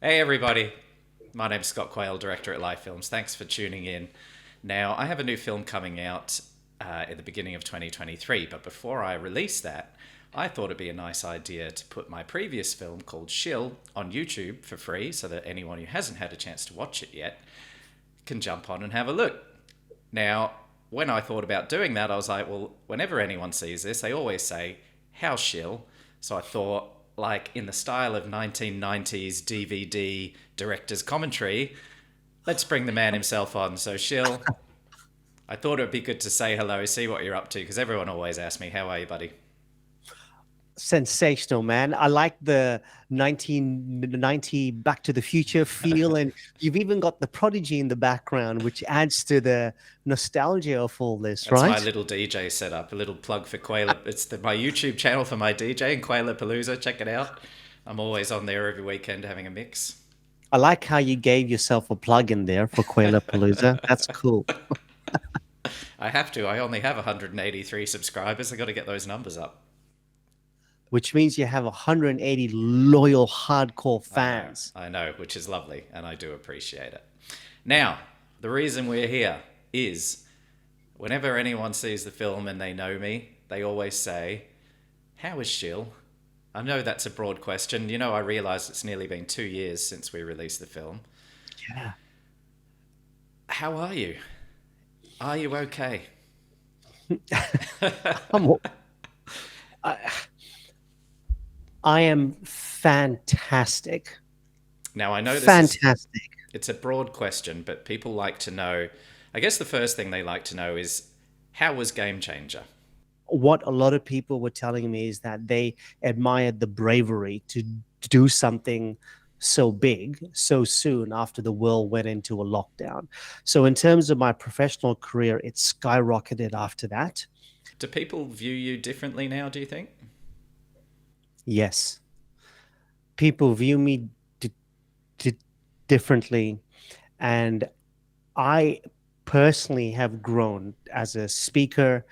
Hey everybody, my name's Scott Quayle, director at Live Films. Thanks for tuning in. Now, I have a new film coming out at the beginning of 2023, but before I release that, I thought it'd be a nice idea to put my previous film called Shil on YouTube for free so that anyone who hasn't had a chance to watch it yet can jump on and have a look. Now, when I thought about doing that, I was like, well, whenever anyone sees this, they always say, "How's Shil?" So I thought, like in the style of 1990s DVD director's commentary, let's bring the man himself on. So, Shil, I thought it would be good to say hello, see what you're up to, because everyone always asks me, "How are you, buddy?" Sensational, man. I like the 1990 Back to the Future feel, and you've even got the Prodigy in the background, which adds to the nostalgia of all this, That's my right? little DJ setup, a little plug for Quayle. It's my YouTube channel for my DJ and Quayle Palooza. Check it out. I'm always on there every weekend having a mix. I like how you gave yourself a plug in there for Quayle Palooza. That's cool. I have to. I only have 183 subscribers. I got to get those numbers up. Which means you have 180 loyal, hardcore fans. I know, which is lovely, and I do appreciate it. Now, the reason we're here is whenever anyone sees the film and they know me, they always say, "How is Shil?" I know that's a broad question. I realize it's nearly been 2 years since we released the film. Yeah. How are you? Are you okay? I'm, I, I am fantastic. Now, I know this is Fantastic. it's a broad question, but people like to know. I guess the first thing they like to know is how was Game Changer? What a lot of people were telling me is that they admired the bravery to do something so big so soon after the world went into a lockdown. So, in terms of my professional career, it skyrocketed after that. Do people view you differently now, do you think? Yes, people view me d- d- differently. And I personally have grown as a speaker,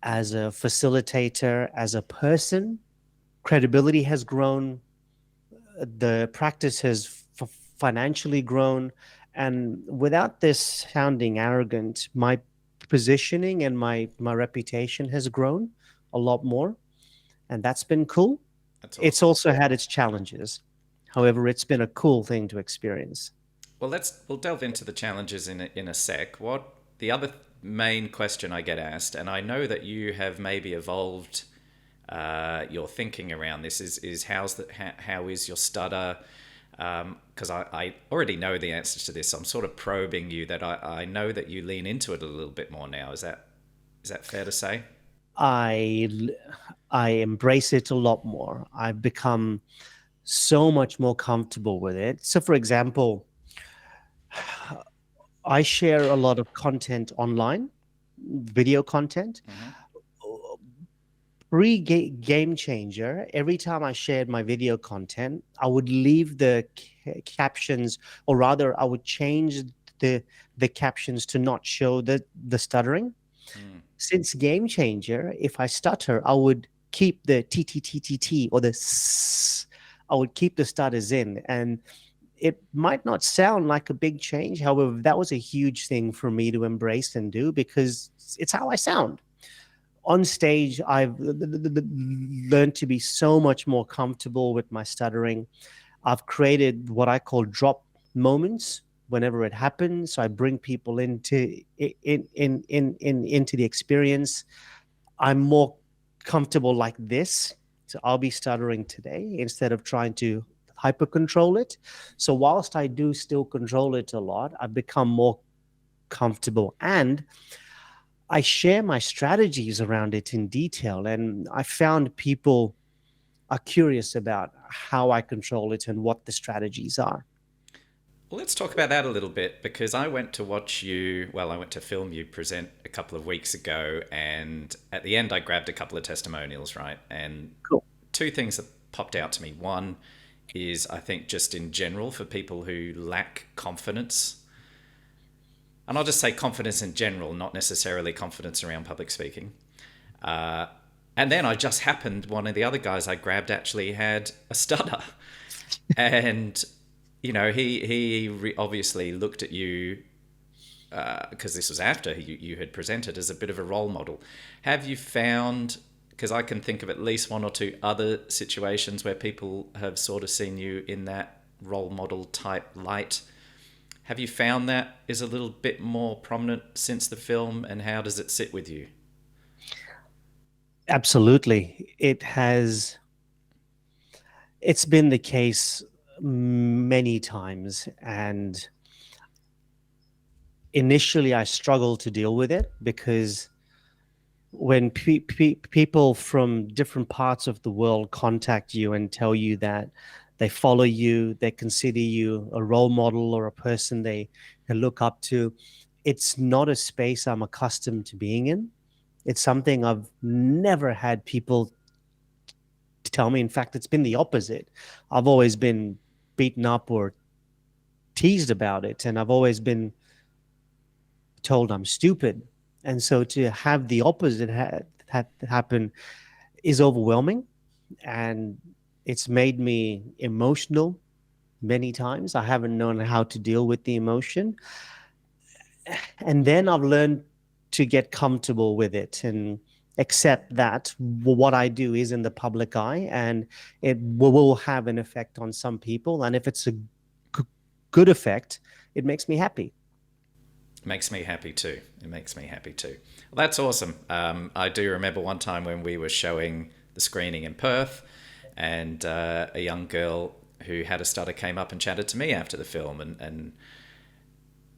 as a facilitator, as a person. Credibility has grown, the practice has financially grown, and without this sounding arrogant, my positioning and my reputation has grown a lot more, and that's been cool. That's It's awesome. also had its challenges. However, it's been a cool thing to experience. Well, we'll delve into the challenges in a sec. What the other main question I get asked, and I know that you have maybe evolved your thinking around this is how is your stutter? Because I already know the answers to this. So I'm sort of probing you that I know that you lean into it a little bit more now. Is that fair to say? I I embrace it a lot more. I've become so much more comfortable with it. So, for example, I share a lot of content online, video content. Hmm. Game changer. Every time I shared my video content, I would leave the captions, or rather, I would change the the captions to not show the stuttering. Mm. Since game changer, if I stutter, I would keep the t t t t t or the s. I would keep the stutters in, and it might not sound like a big change. However, that was a huge thing for me to embrace and do because it's how I sound. On stage, I've learned to be so much more comfortable with my stuttering. I've created what I call drop moments whenever it happens. So I bring people into the experience. I'm more comfortable like this. So I'll be stuttering today instead of trying to hyper control it. So whilst I do still control it a lot, I've become more comfortable, and I share my strategies around it in detail. And I found people are curious about how I control it and what the strategies are. Well, let's talk about that a little bit because I went to watch you. Well, I went to film you present a couple of weeks ago, and at the end, I grabbed a couple of testimonials, right? And Cool. two things that popped out to me. One is I think just in general for people who lack confidence, and I'll just say confidence in general, not necessarily confidence around public speaking. Uh, and then I just happened, one of the other guys I grabbed actually had a stutter. And obviously looked at you because this was after you had presented as a bit of a role model. Have you found, because I can think of at least one or two other situations where people have sort of seen you in that role model type light. Have you found that is a little bit more prominent since the film, and how does it sit with you? Absolutely. It's been the case many times. And initially, I struggled to deal with it because when people from different parts of the world contact you and tell you that they follow you, they consider you a role model or a person they can look up to, it's not a space I'm accustomed to being in. It's something I've never had people tell me. In fact, it's been the opposite. I've always been beaten up or teased about it, and I've always been told I'm stupid. And so to have the opposite happen is overwhelming, and it's made me emotional many times. I haven't known how to deal with the emotion. And then I've learned to get comfortable with it and accept that what I do is in the public eye, and it will have an effect on some people. And if it's a good effect, it makes me happy. Makes me happy too. It makes me happy too. Well, that's awesome. I do remember one time when we were showing the screening in Perth, and a young girl who had a stutter came up and chatted to me after the film, and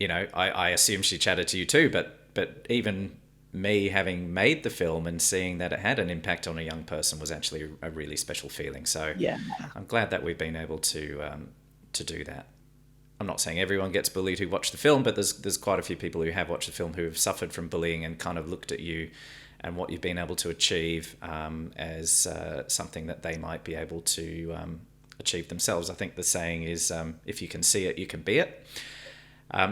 I assume she chatted to you too, but even me having made the film and seeing that it had an impact on a young person was actually a really special feeling. So Yeah. I'm glad that we've been able to do that. I'm not saying everyone gets bullied who watch the film, but there's quite a few people who have watched the film who have suffered from bullying and kind of looked at you and what you've been able to achieve as something that they might be able to achieve themselves. I think the saying is, if you can see it, you can be it.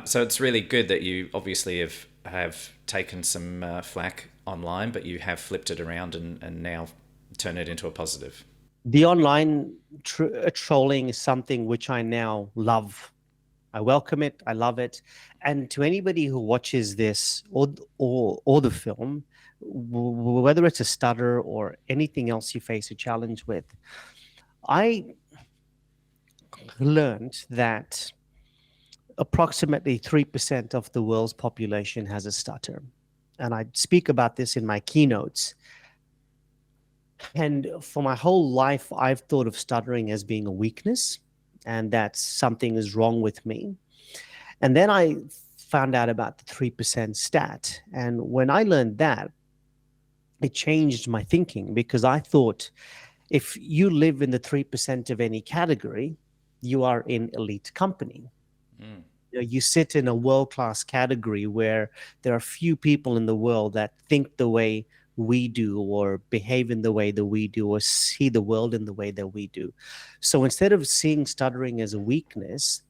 So it's really good that you obviously have taken some flack online, but you have flipped it around and now turn it into a positive. The online trolling is something which I now love. I welcome it. I love it. And to anybody who watches this or the film, whether it's a stutter or anything else you face a challenge with, I learned that approximately 3% of the world's population has a stutter. And I speak about this in my keynotes. And for my whole life, I've thought of stuttering as being a weakness and that something is wrong with me. And then I found out about the 3% stat. And when I learned that, it changed my thinking because I thought if you live in the 3% of any category, you are in elite company. Mm. You sit in a world-class category where there are few people in the world that think the way we do or behave in the way that we do or see the world in the way that we do. So instead of seeing stuttering as a weakness,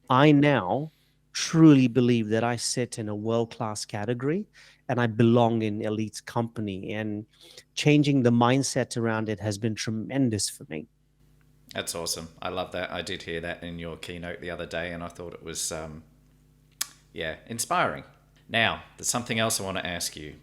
I now truly believe that I sit in a world-class category and I belong in elite company. And changing the mindset around it has been tremendous for me. That's awesome. I love that. I did hear that in your keynote the other day, and I thought it was, yeah, inspiring. Now, there's something else I want to ask you.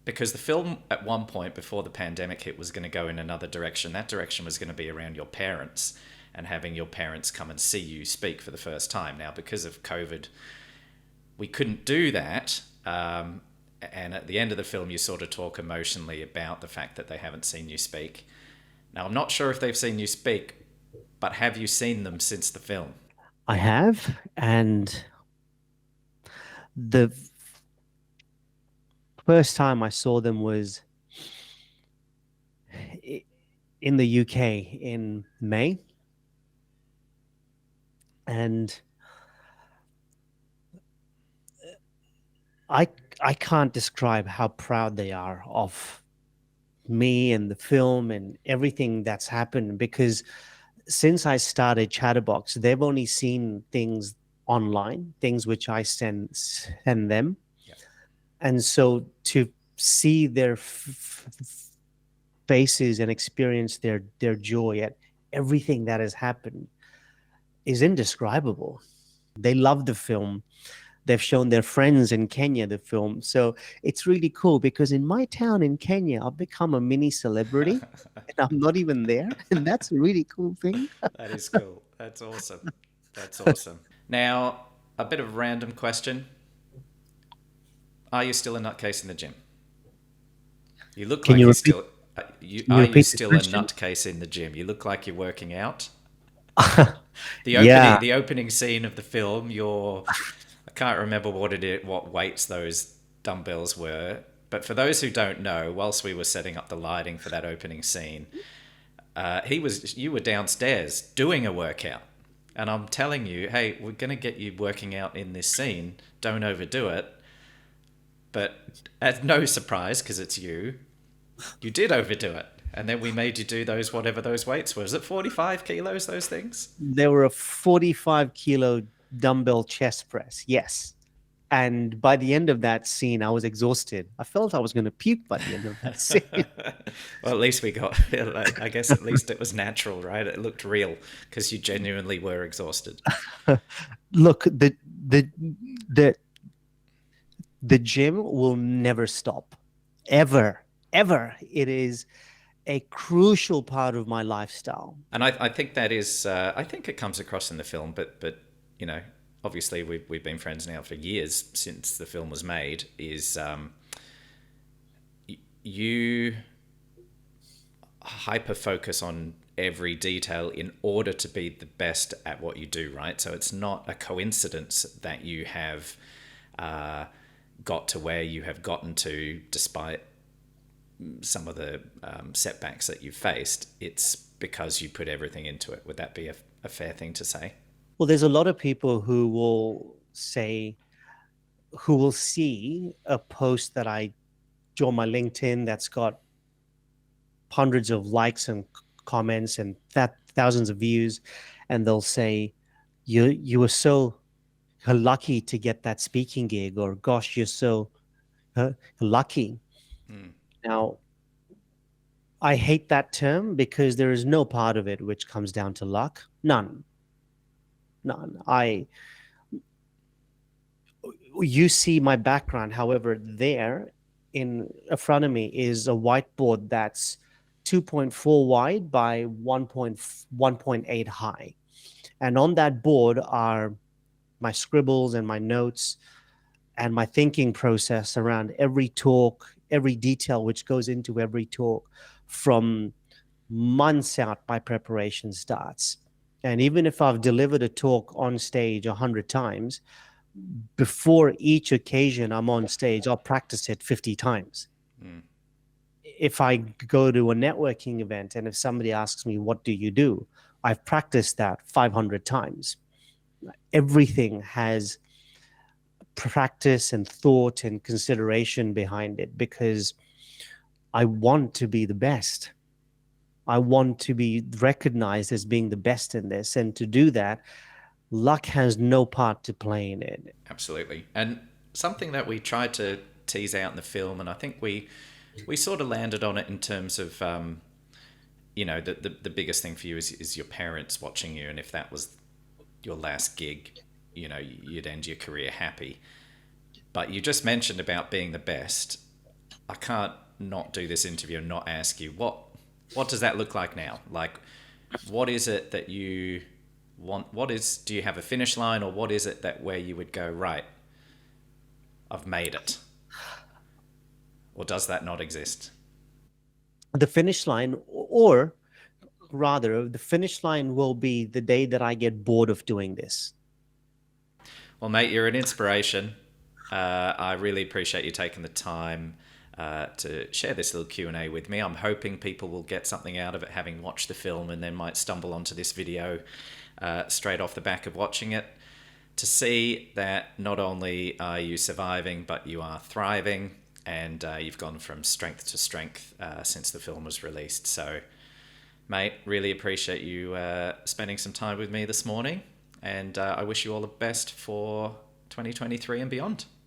Because the film, at one point before the pandemic hit, was going to go in another direction. That direction was going to be around your parents and having your parents come and see you speak for the first time. Now, because of COVID, we couldn't do that. And at the end of the film, you sort of talk emotionally about the fact that they haven't seen you speak. Now, I'm not sure if they've seen you speak, but have you seen them since the film? I have, and the first time I saw them was in the UK in May. And I I can't describe how proud they are of me and the film and everything that's happened because since I started Chatterbox, they've only seen things online, things which I send them. Yeah. And so to see their faces and experience their joy at everything that has happened is indescribable. They love the film. They've shown their friends in Kenya the film. So it's really cool because in my town in Kenya, I've become a mini celebrity and I'm not even there. And that's a really cool thing. That is cool. That's awesome. That's awesome. Now, a bit of a random question. Are you still a nutcase in the gym? You look Can like you you're repeat? still. Can you Are you repeat the still a question? nutcase in the gym? You look like you're working out. Yeah. The opening scene of the film. I can't remember what weights those dumbbells were. But for those who don't know, whilst we were setting up the lighting for that opening scene, you were downstairs doing a workout, and I'm telling you, hey, we're gonna get you working out in this scene. Don't overdo it. But at no surprise, because it's you, you did overdo it. And then we made you do those, whatever those weights were. Was it 45 kilos, those things? There were a 45-kilo dumbbell chest press. Yes. And by the end of that scene, I was exhausted. I felt I was going to puke by the end of that scene. Well, at least we got, I guess at least it was natural, right? It looked real because you genuinely were exhausted. Look, the the the gym will never stop. Ever. Ever. It is a crucial part of my lifestyle. And I think that is, I think it comes across in the film, but you know, obviously we've been friends now for years since the film was made. Is you hyper focus on every detail in order to be the best at what you do, right? So it's not a coincidence that you have uh, got to where you have gotten to despite some of the setbacks that you've faced. It's because you put everything into it. Would that be a fair thing to say? Well, there's a lot of people who will see a post that I do on my LinkedIn that's got hundreds of likes and comments and thousands of views, and they'll say, "You were so lucky to get that speaking gig," or "Gosh, you're so lucky." Mm. Now, I hate that term because there is no part of it which comes down to luck. None, none. You see my background, however, there in front of me is a whiteboard that's 2.4 wide by 1.8 high. And on that board are my scribbles and my notes and my thinking process around every talk, every detail which goes into every talk from months out my preparation starts. And even if I've delivered a talk on stage 100 times, before each occasion I'm on stage, I'll practice it 50 times. Mm. If I go to a networking event and if somebody asks me, what do you do? I've practiced that 500 times. Everything has practice and thought and consideration behind it because I want to be the best. I want to be recognized as being the best in this. And to do that, luck has no part to play in it. Absolutely. And something that we tried to tease out in the film, and I think we sort of landed on it in terms of the biggest thing for you is your parents watching you, and if that was your last gig, you'd end your career happy. But you just mentioned about being the best. I can't not do this interview and not ask you what does that look like now? Like, what is it that you want? Do you have a finish line, or what is it that where you would go, right, I've made it? Or does that not exist? The finish line, or rather, the finish line will be the day that I get bored of doing this. Well, mate, you're an inspiration. I really appreciate you taking the time to share this little Q&A with me. I'm hoping people will get something out of it having watched the film and then might stumble onto this video straight off the back of watching it to see that not only are you surviving, but you are thriving, and you've gone from strength to strength since the film was released. So, mate, really appreciate you spending some time with me this morning, and I wish you all the best for 2023 and beyond.